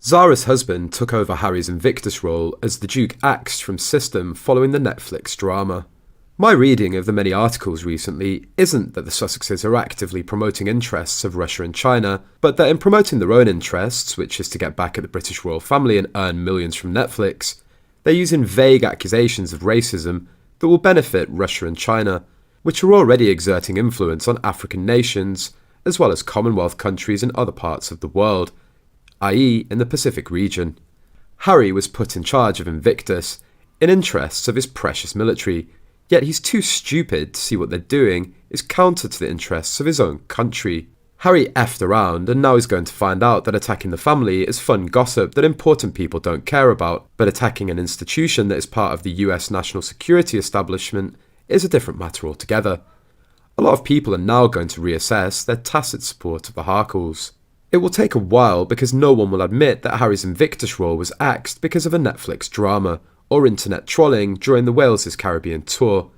Zara's husband took over Harry's Invictus role as the Duke axed from System following the Netflix drama. My reading of the many articles recently isn't that the Sussexes are actively promoting interests of Russia and China, but that in promoting their own interests, which is to get back at the British royal family and earn millions from Netflix, they're using vague accusations of racism that will benefit Russia and China, which are already exerting influence on African nations, as well as Commonwealth countries in other parts of the world, i.e. in the Pacific region. Harry was put in charge of Invictus in interests of his precious military, yet he's too stupid to see what they're doing is counter to the interests of his own country. Harry effed around and now he's going to find out that attacking the family is fun gossip that important people don't care about, but attacking an institution that is part of the US national security establishment is a different matter altogether. A lot of people are now going to reassess their tacit support of the Harkles. It will take a while because no one will admit that Harry's Invictus role was axed because of a Netflix drama or internet trolling during the Wales' Caribbean tour,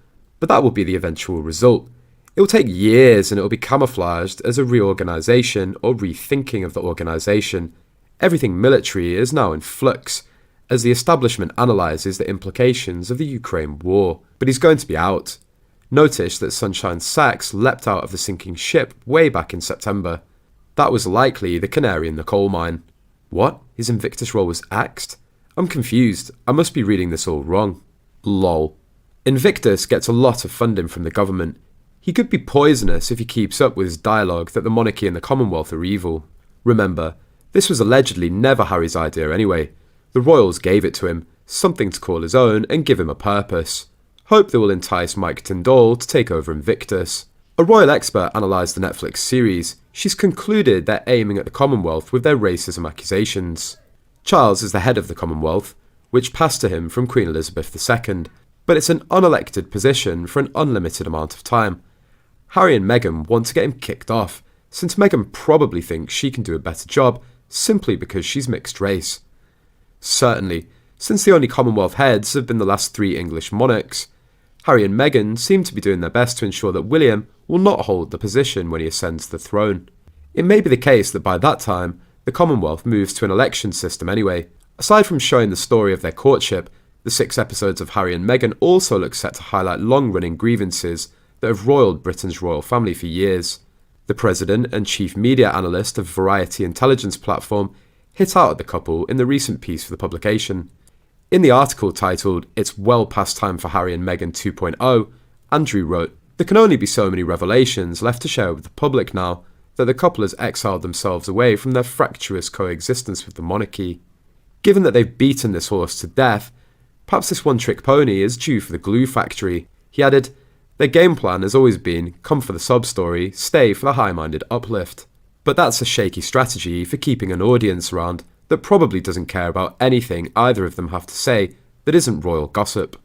but that will be the eventual result. It will take years and it will be camouflaged as a reorganisation or rethinking of the organisation. Everything military is now in flux as the establishment analyses the implications of the Ukraine war, but he's going to be out. Notice that Sunshine Sachs leapt out of the sinking ship way back in September. That was likely the canary in the coal mine. What? His Invictus role was axed? I'm confused. I must be reading this all wrong. Lol. Invictus gets a lot of funding from the government. He could be poisonous if he keeps up with his dialogue that the monarchy and the Commonwealth are evil. Remember, this was allegedly never Harry's idea anyway. The royals gave it to him, something to call his own and give him a purpose. Hope they will entice Mike Tyndall to take over Invictus. A royal expert analysed the Netflix series. She's concluded they're aiming at the Commonwealth with their racism accusations. Charles is the head of the Commonwealth, which passed to him from Queen Elizabeth II, but it's an unelected position for an unlimited amount of time. Harry and Meghan want to get him kicked off, since Meghan probably thinks she can do a better job simply because she's mixed race. Certainly, since the only Commonwealth heads have been the last 3 English monarchs, Harry and Meghan seem to be doing their best to ensure that William will not hold the position when he ascends the throne. It may be the case that by that time, the Commonwealth moves to an election system anyway. Aside from showing the story of their courtship, the 6 episodes of Harry and Meghan also look set to highlight long-running grievances that have roiled Britain's royal family for years. The president and chief media analyst of Variety intelligence platform hit out at the couple in the recent piece for the publication. In the article titled "It's Well Past Time for Harry and Meghan 2.0", Andrew wrote, "There can only be so many revelations left to share with the public now that the couple has exiled themselves away from their fractious coexistence with the monarchy. Given that they've beaten this horse to death, perhaps this one-trick pony is due for the glue factory." He added, "Their game plan has always been, come for the sub-story, stay for the high-minded uplift." But that's a shaky strategy for keeping an audience around that probably doesn't care about anything either of them have to say that isn't royal gossip.